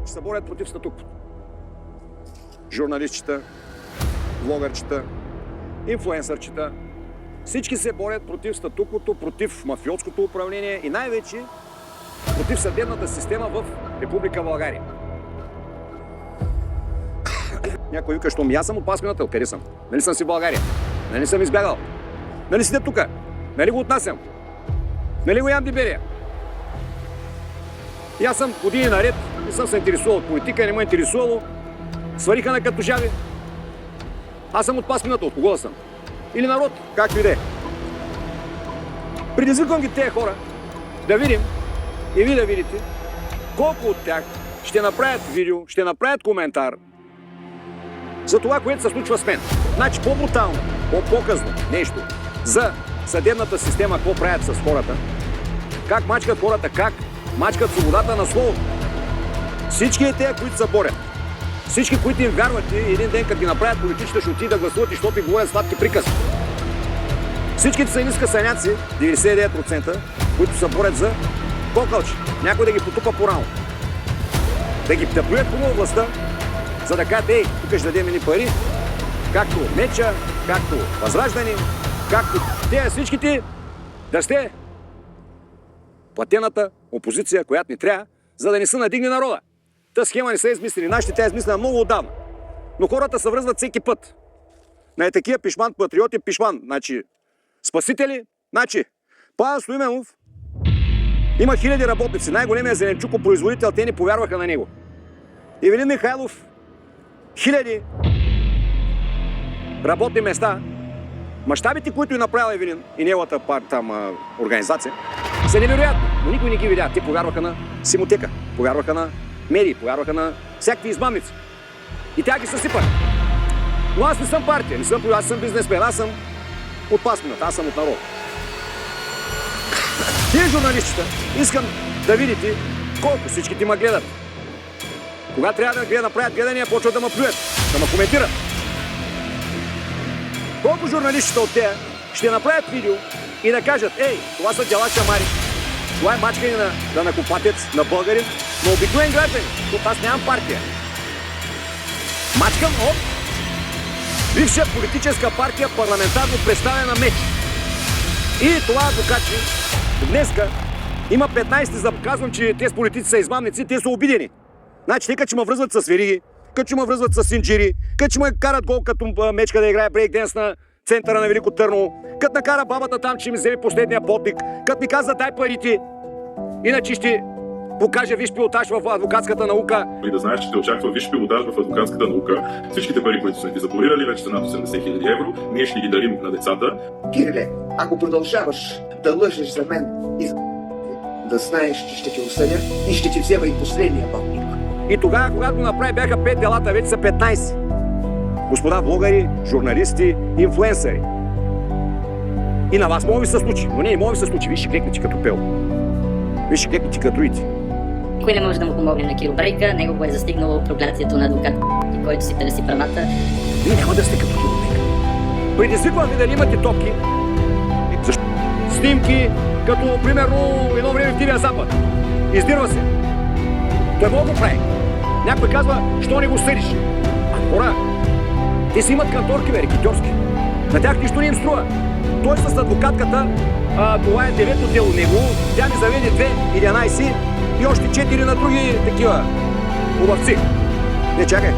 се борят против статуквото. Журналистчета, блогърчета, инфлуенсърчета. Всички се борят против статуквото, против мафиотското управление и най-вече против съдебната система в Република България. Някой вика, щом аз съм от Пасквината, къде съм? Нали съм си в България? Нали съм избягал? Нали седя тука? Нали го отнасям? Нали го ям диберия? И аз съм години наред, не съм се интересувал от политика, не ме интересувало. Свариха на катушави. Аз съм от Пасквината, от кого да съм? Или народ, както и да е. Предизвиквам ги тези хора да видим и ви да видите колко от тях ще направят видео, ще направят коментар за това, което се случва с мен. Значи по-брутално, по-показно нещо за съдебната система, какво правят с хората, как мачкат хората, как мачкат свободата на словото. Всички е тези, които се борят. Всички, които им вярват и един ден, като ги направят политичите, ще отидат да гласуват и защото им говорят сладки приказки. Всичките са нискасаняци, 99%, които се борят за кокълче. Някой да ги потупа по рамо. Да ги плюят хубаво властта, за да кажат, ей, тук ще дадем едни пари, както Меча, както Възраждани, както те всичките, да сте платената опозиция, която ни трябва, за да не се надигне народа. Та схема не са измислили. Нашите тя е измислена много отдавна. Но хората се връзват всеки път. На такива пишман, патриоти, пишман. Значи, спасители, значи, Павел Стоименов има хиляди работници. Най-големият зеленчукопроизводител, те не повярваха на него. Ивелин Михайлов, хиляди работни места. Мащабите, които направила Ивелин и неговата организация, са невероятни. Но никой не ги видя. Те повярваха на Симотека, повярваха на медии, повярваха на всякакви измамници. И тя ги съсипаха. Но аз не съм партия, аз съм бизнесмен, аз съм от Пасквината, аз съм от народ. Тие журналистите искам да видите колко всички ме гледат. Кога трябва да направят гледания, почват да ме плюят, да ме коментират. Колко журналистите от тея ще направят видео и да кажат, ей, това са дела шамари, това е мачкане на данъкоплатец, на българин, на обикновен гражданин, защото аз нямам партия. Мачкам от бивша политическа партия, парламентарно представена Меч. И това адвокатче днеска има 15 за казвам, че тези политици са измамници, те са обидени. Значи те като че ме връзват с вериги, като че ме връзват с синджири, като че ме карат гол като Мечка да играе брейкденс на центъра на Велико Търново, като накара бабата там, че ми вземе последния потник, като ми каза дай парите, иначе ще покаже виш пилотаж в адвокатската наука. И да знаеш, че те очаква виш пилотаж в адвокатската наука. Всичките пари, които сме ти запланирали, вече са над 80 000 евро. Ние ще ги дарим на децата. Кириле, ако продължаваш да лъжеш за мен и за да знаеш, че ще те осъдя и ще ти взема и последния балник. И тогава, когато направи, бяха 5 делата, вече са 15. Господа блогъри, журналисти, инфлуенсъри. И на вас може ви се случи, но не може ви се случи. Виж ще клекнете като пел. Виж ще клекнете като руите. Никой не може да му помогне на Киро Брейка, него го е застигнало проклятието на адвокат, който си търси правата. Вие няма да сте като Киро Брейка. Предизвиквам ви да имате топки. Защо? Снимки, като примерно едно време в Дивия Запад. Издирва се. Той мога го прави. Някой казва, що не го съдиш? А хора, те си имат канторки, бе, рекетьорски. На тях нищо не им струва. Той с адвокатката, това е 9-то дело него, тя ми заведе 2, 11 и още 4 на други такива убавци. Не, чакай,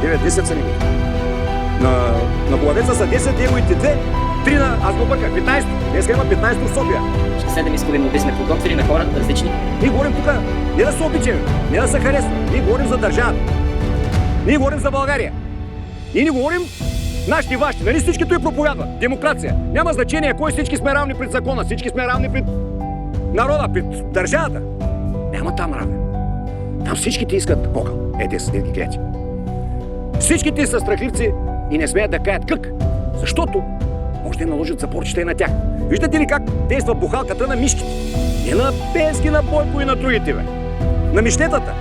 9-10 са него. На главеца са 10, неговите 2, 3 на, аз го бърках, 15. Днеска има 15 в София. Ще седем изходим, да сме подготвили на хората различни. Ние говорим тук не да се обичаме, не да се харесваме. Ние говорим за държавата. Ние говорим за България. Ние не говорим нашите и вашите. Нали всички той проповядват? Демокрация. Няма значение кой всички сме равни пред закона, всички сме равни пред народа, пред държавата. Няма там равен. Там всичките искат покъл. Ете са, ги гледате. Всичките са страхливци и не смеят да каят кък, защото може да им наложат запорчета и на тях. Виждате ли как действа бухалката на мишките? Не на Пенски, на Бойко и на другите, бе. На мишлетата.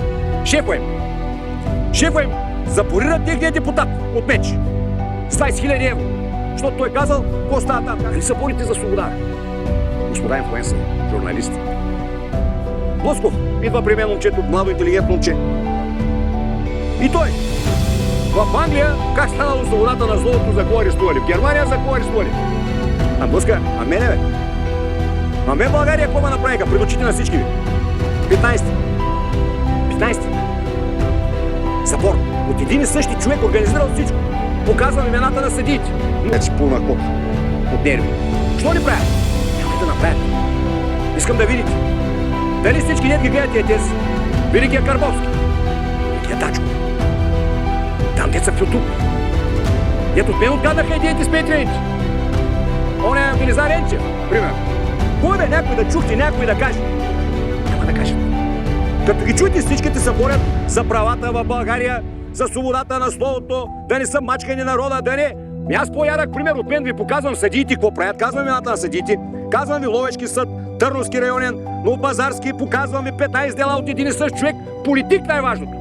Шефа им запорира техния депутат от Меч. С 20 000 евро. Защото той казал, какво става там? Как ли са борите за свобода? Господа инфлуенсъри, журналисти. Блъсков идва при мен момчето, младо интелигентно момче. И той. В Англия как станало свободата на злото, за кого арестували? В Германия за кого арестували? А блъска, а мене бе? А мен България какво ме направиха пред очите на всички ви? 15. Запор. От един и същи човек организирал всичко. Показвам имената на съдиите. Не си пълна коп. От нерви. Що ни правят? Някой да направят. Искам да видите. Дали всички дет ги гледат тия тези? Великия Карбовски. Великия Дачко. Там деца в YouTube. Дето от мен отгаднаха идеите с петрените. Он е Велизар Енчев, пример. Кой бе някой да чухте, някой да каже? Няма да кажат. Като ги чуете, всичките се борят за правата в България, за свободата на словото, да не са мачкани народа, да не... Аз по-ярък пример от мен ви показвам съдиите, какво правят, казвам имената на съдиите, казвам ви Ловешки съд, Търновски районен, Новопазарски, показвам ви 15 дела от един и същ човек, политик най-важното.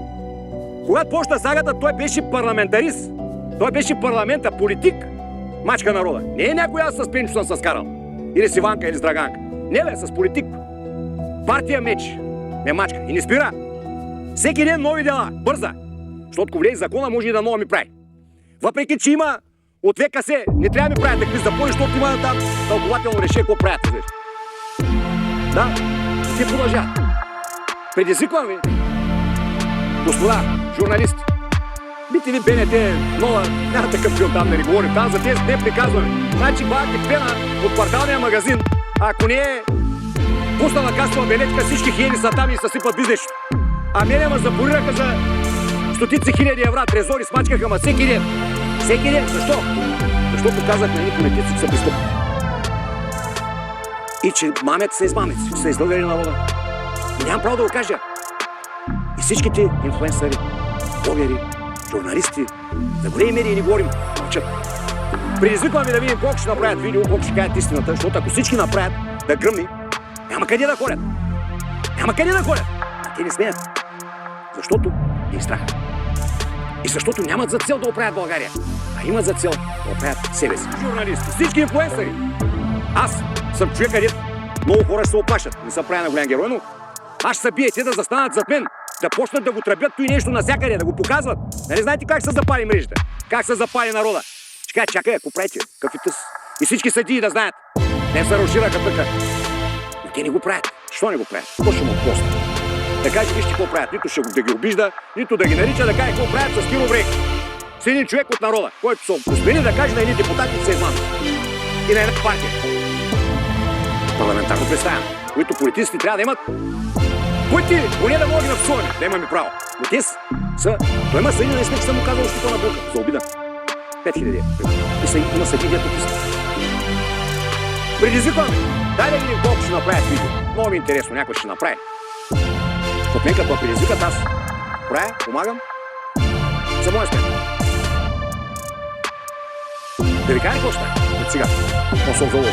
Когато почна сагата, той беше парламентарист. Той беше парламента, политик. Мачка народа. Не е някой аз с Пенчо съм се скарал. Или с Иванка, или с Драганка. Не бе, с политик. Партия меч. Не мачка. И не спира. Всеки ден нови дела. Бърза. Защото ако влезе закона, може и да ново ми прави. Въпреки, че има от ВКС, не трябва да ми правят такви запори, защото има там тълкователно решение, какво правят. Да, те продължават. Предизвиквам ви, господа, журналисти. BTV, БНТ, нова, няма такъв филм там да не говорим. Там за тези не приказваме. Значи бавате пена от кварталния магазин, ако не е пуснала касова белечка, всички хиени са там и съсипат бизнесчето. А мене ме запорираха за стотици хиляди евра, трезори, смачкаха ма всеки ден. Всеки ден. Защо? Защото казах на едни политици, че са престъпни. И че мамете са измамици, че са излъгали народа. И нямам право да го кажа. И всичките инфлуенсъри, блогери, журналисти, за големи медии не говорим, мълчат. Предизвиквам ви да видим колко ще направят видео, колко ще кажат истината, защото ако всички направят да гръмни, няма къде да ходят. Няма къде да ходят. А те не смеят. Защото не е страх. И защото нямат за цел да оправят България, а имат за цел да оправят себе си. Журналисти, всички инфлуенсъри. Аз съм човек, където много хора ще се оплашат. Не съм правя на голям герой, но аз ще се бия те да застанат зад мен, да почнат да го тръбят и нещо навсякъде, да го показват. Нали знаете как се запали мрежата? Как се запали народа? Чакай, ако правите, какви тъс. И всички съдии да знаят. Не се розираха тук. Но те не го правят. Що не го правят? Какво ще му отпусна? Да каже, вижте какво правят. Нито ще да ги обижда, нито да ги нарича, да каже какво правят с килобрейки. С един човек от народа, който се посмени да каже на едни депутати, че се измамят. И на една партия. Парламентарно представяне, които политиците трябва да имат пъти, поне да мога да напсуваме, да имаме право. Но те са... Той има съди, наистина, че съм му казал щита на булка за обида. 5000. И има съди, дето писка. Предизвикваме. Дай да видим колко ще направят видео. Много ми е интересно, някой ще направи. Защото мен като предизвикат, аз правя, помагам. За моя сметка. Да ви кажа какво ще стане от сега? Какво съм заложил?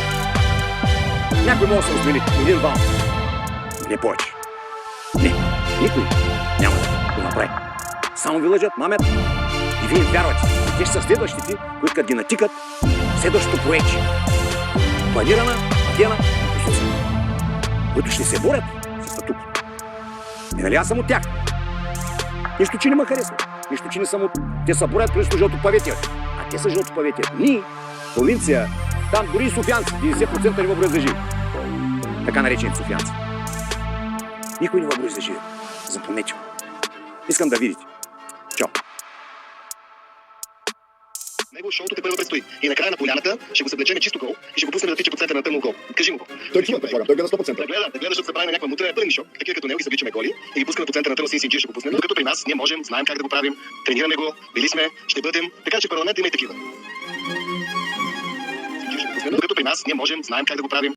Някой може да се размени. Един вал. Не повече. Не, никой няма да го направи. Само ви лъжат, мамят и вие им вярвате. Те ще са следващите, които като ги натикат следващото проекче. Планирана, платена опозиция, които ще се борят с статуквото. И нали аз съм от тях? Нищо, че не ме харесва. Нищо, че не съм от... Те са борят просто жълтопаветия. А те са жълтопаветия. Ние, провинция, там дори и софиянци, 90% не го броят за живи. Така наречените софиянци. Никой не го брои за живи. Запомнете го. Искам да видите. Чао. Него шоуто те първо предстои. И накрая на поляната ще го съблечеме чисто гол и ще го пуснем да тича по центъра на тъмно гол. Кажи му го. Той чува, предполагам. Той гледа 100%. Да гледа, защото се прави на някаква мутра пълни шок. Такива като него ги събличаме голи и ги пускаме по центъра на тъмно синджи ще го пуснем. Докато при нас ние можем, знаем как да го правим, тренираме го, били сме, ще бъдем. Така че парламент има и такива. Докато при нас ние можем, знаем как да го правим,